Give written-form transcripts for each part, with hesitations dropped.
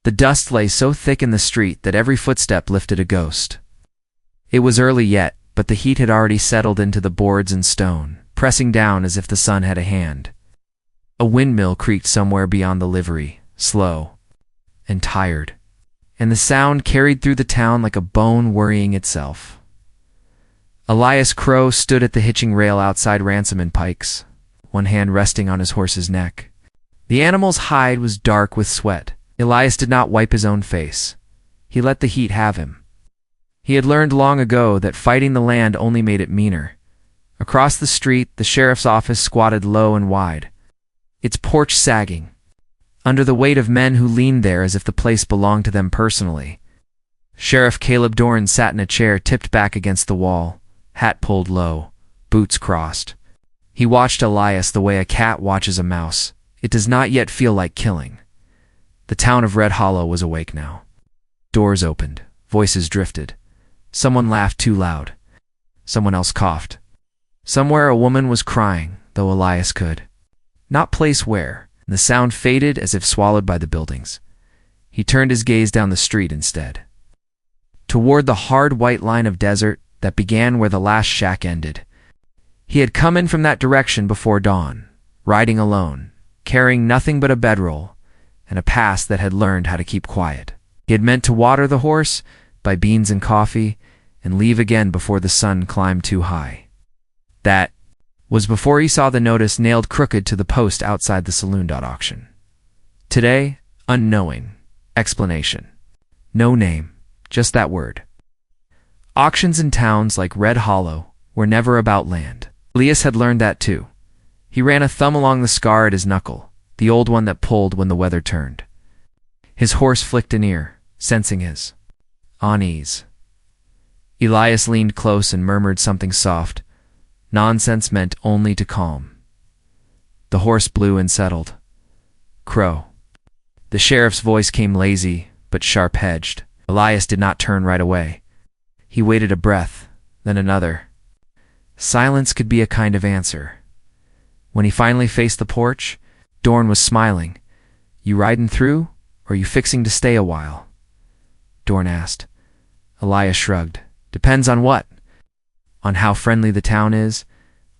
The dust lay so thick in the street that every footstep lifted a ghost. It was early yet, but the heat had already settled into the boards and stone, pressing down as if the sun had a hand. A windmill creaked somewhere beyond the livery, slow and tired, and the sound carried through the town like a bone worrying itself. Elias Crow stood at the hitching rail outside Ransom and Pike's, one hand resting on his horse's neck. The animal's hide was dark with sweat. Elias did not wipe his own face. He let the heat have him. He had learned long ago that fighting the land only made it meaner. Across the street, the sheriff's office squatted low and wide, its porch sagging, under the weight of men who leaned there as if the place belonged to them personally. Sheriff Caleb Dorn sat in a chair tipped back against the wall, hat pulled low, boots crossed. He watched Elias the way a cat watches a mouse. It does not yet feel like killing. The town of Red Hollow was awake now. Doors opened, voices drifted. Someone laughed too loud. Someone else coughed. Somewhere a woman was crying, though Elias could not place where, and the sound faded as if swallowed by the buildings. He turned his gaze down the street instead, toward the hard white line of desert that began where the last shack ended. He had come in from that direction before dawn, riding alone, carrying nothing but a bedroll and a past that had learned how to keep quiet. He had meant to water the horse, buy beans and coffee, and leave again before the sun climbed too high. That was before he saw the notice nailed crooked to the post outside the saloon. Auction. Today, unknowing. Explanation. No name, just that word. Auctions in towns like Red Hollow were never about land. Elias had learned that too. He ran a thumb along the scar at his knuckle, the old one that pulled when the weather turned. His horse flicked an ear, sensing his unease. Elias leaned close and murmured something soft, nonsense meant only to calm. The horse blew and settled. Crow. The sheriff's voice came lazy, but sharp-edged. Elias did not turn right away. He waited a breath, then another. Silence could be a kind of answer. When he finally faced the porch, Dorn was smiling. "You riding through, or you fixing to stay a while?" Dorn asked. Elias shrugged. "Depends on what." "On how friendly the town is."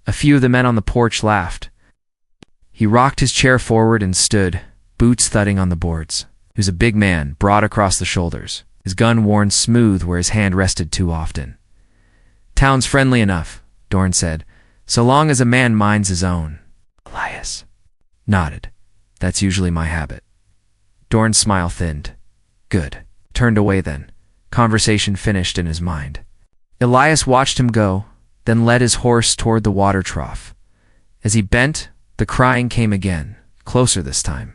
A few of the men on the porch laughed. He rocked his chair forward and stood, boots thudding on the boards. He was a big man, broad across the shoulders, his gun worn smooth where his hand rested too often. "Town's friendly enough," Dorn said, "so long as a man minds his own." Elias nodded. "That's usually my habit." Dorn's smile thinned. "Good." Turned away then. Conversation finished in his mind. Elias watched him go, then led his horse toward the water trough. As he bent, the crying came again, closer this time.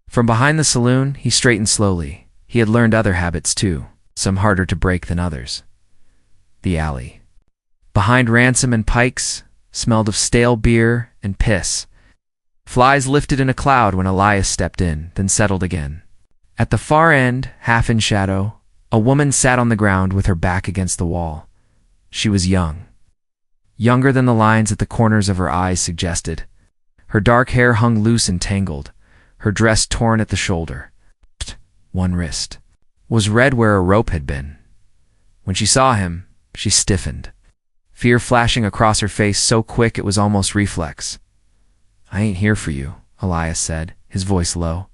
From behind the saloon, he straightened slowly. He had learned other habits too, some harder to break than others. The alley. Behind Ransom and Pike's, smelled of stale beer and piss. Flies lifted in a cloud when Elias stepped in, then settled again. At the far end, half in shadow, a woman sat on the ground with her back against the wall. She was young. Younger than the lines at the corners of her eyes suggested. Her dark hair hung loose and tangled, her dress torn at the shoulder. One wrist was red where a rope had been. When she saw him, she stiffened, fear flashing across her face so quick it was almost reflex. "I ain't here for you," Elias said, his voice low.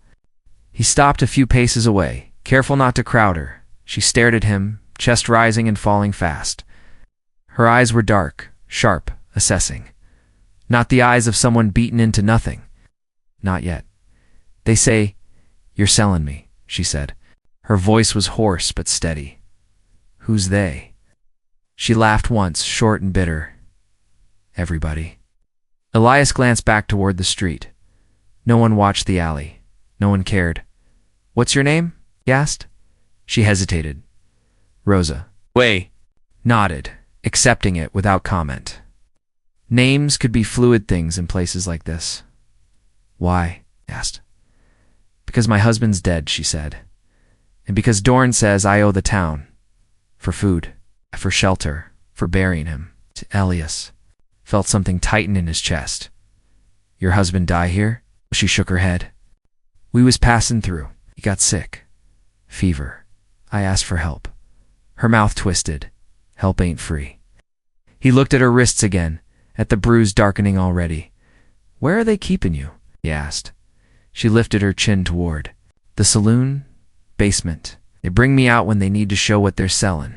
He stopped a few paces away, careful not to crowd her. She stared at him, chest rising and falling fast. Her eyes were dark, sharp, assessing. Not the eyes of someone beaten into nothing. Not yet. "They say, you're selling me," she said. Her voice was hoarse but steady. "Who's they?" She laughed once, short and bitter. "Everybody." Elias glanced back toward the street. No one watched the alley. No one cared. "What's your name?" he asked. She hesitated. "Rosa." "Way." Nodded, accepting it without comment. Names could be fluid things in places like this. "Why?" he asked. "Because my husband's dead," she said. "And because Dorn says I owe the town. For food, for shelter, for burying him." Elias felt something tighten in his chest. "Your husband die here?" She shook her head. "We was passing through. He got sick." Fever. I asked for help. Her mouth twisted. Help ain't free. He looked at her wrists again, at the bruise darkening already. Where are they keeping you? He asked. She lifted her chin toward. The saloon, basement. They bring me out when they need to show what they're selling.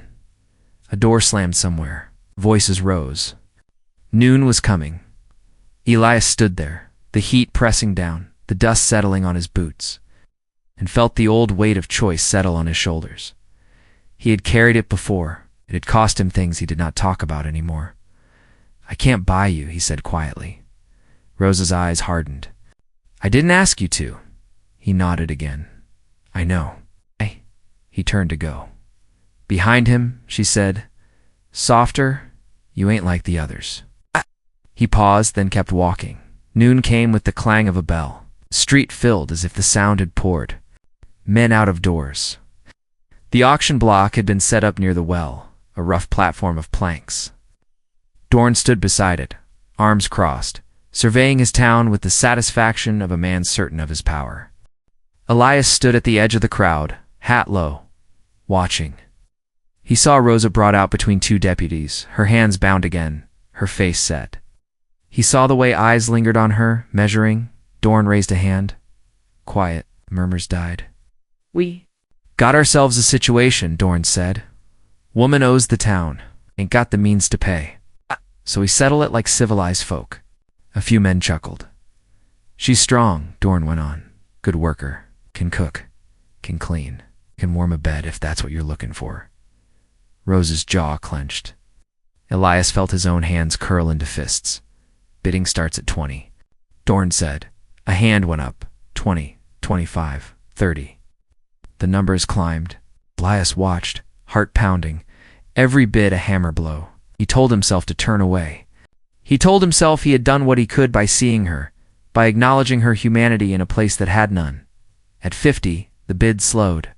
A door slammed somewhere. Voices rose. Noon was coming. Elias stood there, the heat pressing down, the dust settling on his boots, and felt the old weight of choice settle on his shoulders. He had carried it before. It had cost him things he did not talk about anymore. I can't buy you, he said quietly. Rosa's eyes hardened. I didn't ask you to. He nodded again. I know. He turned to go. Behind him, she said, softer, you ain't like the others. He paused, then kept walking. Noon came with the clang of a bell. The street filled as if the sound had poured. Men out of doors. The auction block had been set up near the well, a rough platform of planks. Dorn stood beside it, arms crossed, surveying his town with the satisfaction of a man certain of his power. Elias stood at the edge of the crowd, hat low, watching. He saw Rosa brought out between two deputies, her hands bound again, her face set. He saw the way eyes lingered on her, measuring. Dorn raised a hand. Quiet, murmurs died. We got ourselves a situation, Dorn said. Woman owes the town, ain't got the means to pay. So we settle it like civilized folk. A few men chuckled. She's strong, Dorn went on. Good worker, can cook, can clean, can warm a bed if that's what you're looking for. Rosa's jaw clenched. Elias felt his own hands curl into fists. Bidding starts at 20. Dorn said. A hand went up. 20, 25, 30. The numbers climbed. Elias watched, heart pounding. Every bid a hammer blow. He told himself to turn away. He told himself he had done what he could by seeing her, by acknowledging her humanity in a place that had none. At 50, the bid slowed.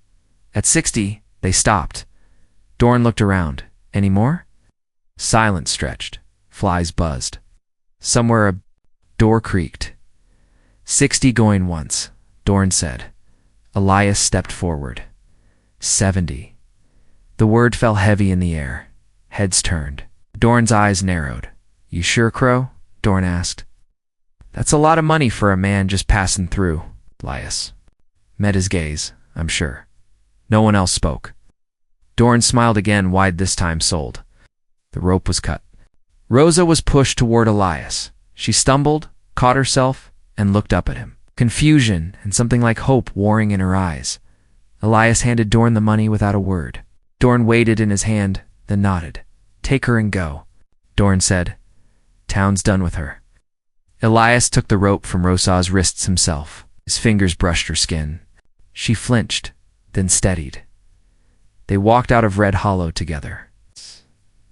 At 60, they stopped. Dorn looked around. Any more? Silence stretched. Flies buzzed. Somewhere a door creaked. 60 going once, Dorn said. Elias stepped forward. 70. The word fell heavy in the air. Heads turned. Dorn's eyes narrowed. You sure, Crow? Dorn asked. That's a lot of money for a man just passing through. Elias met his gaze, I'm sure. No one else spoke. Dorn smiled again, wide this time sold. The rope was cut. Rosa was pushed toward Elias. She stumbled, caught herself, and looked up at him. Confusion and something like hope warring in her eyes. Elias handed Dorn the money without a word. Dorn weighed it in his hand, then nodded. Take her and go. Dorn said. Town's done with her. Elias took the rope from Rosa's wrists himself. His fingers brushed her skin. She flinched, then steadied. They walked out of Red Hollow together,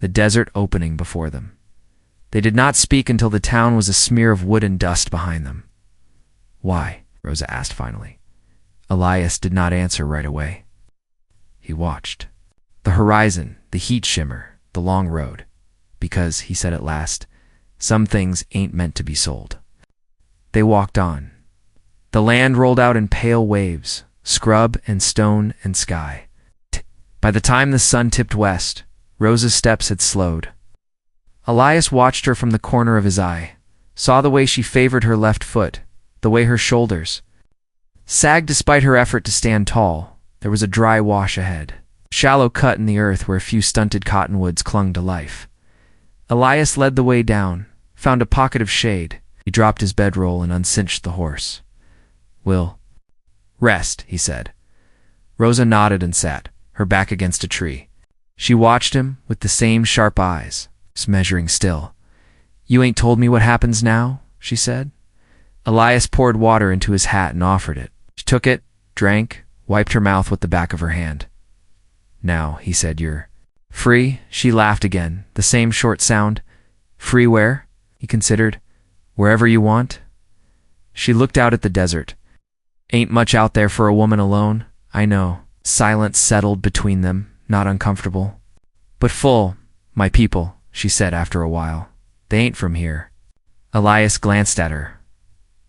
the desert opening before them. They did not speak until the town was a smear of wood and dust behind them. Why? Rosa asked finally. Elias did not answer right away. He watched. The horizon, the heat shimmer, the long road. Because, he said at last, some things ain't meant to be sold. They walked on. The land rolled out in pale waves, scrub and stone and sky. By the time the sun tipped west, Rosa's steps had slowed. Elias watched her from the corner of his eye, saw the way she favored her left foot, the way her shoulders sagged despite her effort to stand tall. There was a dry wash ahead, a shallow cut in the earth where a few stunted cottonwoods clung to life. Elias led the way down, found a pocket of shade. He dropped his bedroll and uncinched the horse. Will rest, he said. Rosa nodded and sat, her back against a tree. She watched him with the same sharp eyes, measuring still. You ain't told me what happens now, she said. Elias poured water into his hat and offered it. She took it, drank, wiped her mouth with the back of her hand. Now, he said, you're free. She laughed again, the same short sound. Free where? He considered. Wherever you want. She looked out at the desert. Ain't much out there for a woman alone, I know. Silence settled between them, not uncomfortable. But full, my people, she said after a while. They ain't from here. Elias glanced at her.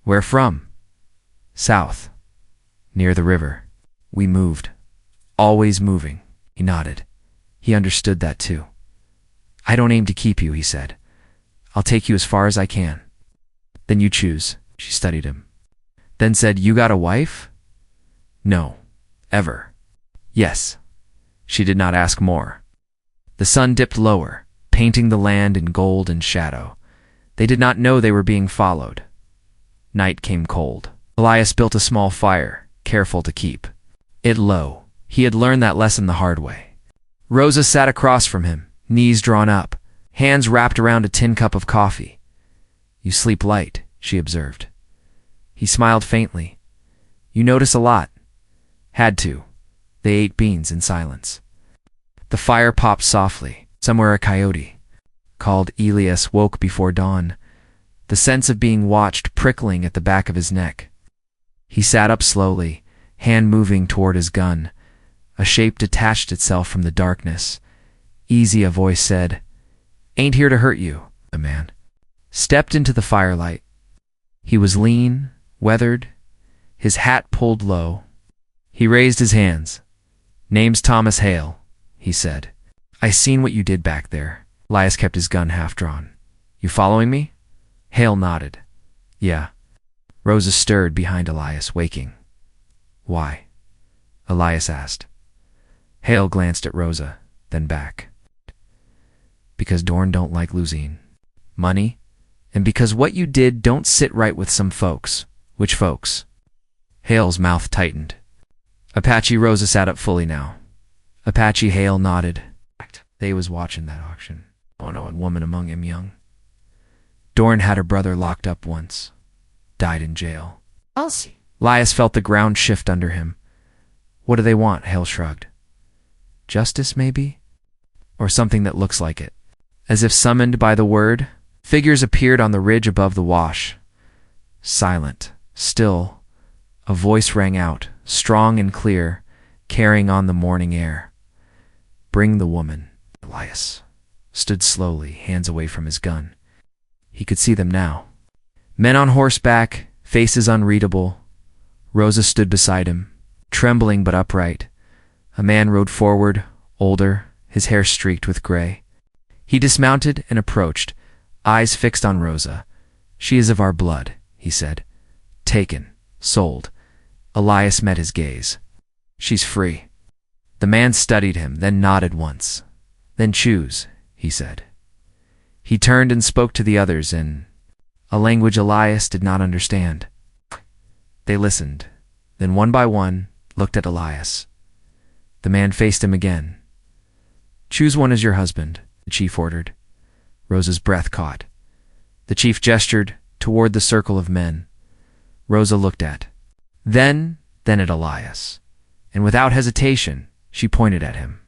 Where from? South. Near the river. We moved. Always moving. He nodded. He understood that too. I don't aim to keep you, he said. I'll take you as far as I can. Then you choose. She studied him. Then said, you got a wife? No. Ever. Yes. She did not ask more. The sun dipped lower, painting the land in gold and shadow. They did not know they were being followed. Night came cold. Elias built a small fire, careful to keep it low. He had learned that lesson the hard way. Rosa sat across from him, knees drawn up, hands wrapped around a tin cup of coffee. You sleep light, she observed. He smiled faintly. You notice a lot. Had to. They ate beans in silence. The fire popped softly. Somewhere a coyote, called Elias, woke before dawn, the sense of being watched prickling at the back of his neck. He sat up slowly, hand moving toward his gun. A shape detached itself from the darkness. Easy, a voice said. Ain't here to hurt you. The man stepped into the firelight. He was lean, weathered, his hat pulled low. He raised his hands. Name's Thomas Hale, he said. I seen what you did back there. Elias kept his gun half drawn. You following me? Hale nodded. Yeah. Rosa stirred behind Elias, waking. Why? Elias asked. Hale glanced at Rosa, then back. Because Dorn don't like losing money, and because what you did don't sit right with some folks. Which folks? Hale's mouth tightened. Apache. Rosa sat up fully now. Apache. Hale nodded. They was watching that auction. Oh no, and woman among 'em young. Dorn had her brother locked up once. Died in jail. I'll see. Elias felt the ground shift under him. What do they want? Hale shrugged. Justice, maybe? Or something that looks like it. As if summoned by the word, figures appeared on the ridge above the wash. Silent, still, a voice rang out, strong and clear, carrying on the morning air. Bring the woman. Elias stood slowly, hands away from his gun. He could see them now. Men on horseback, faces unreadable. Rosa stood beside him, trembling but upright. A man rode forward, older, his hair streaked with gray. He dismounted and approached, eyes fixed on Rosa. She is of our blood, he said. Taken, sold. Elias met his gaze. She's free. The man studied him, then nodded once. Then choose, he said. He turned and spoke to the others in a language Elias did not understand. They listened, then one by one looked at Elias. The man faced him again. Choose one as your husband, the chief ordered. Rosa's breath caught. The chief gestured toward the circle of men. Rosa looked at. Then at Elias. And without hesitation, she pointed at him.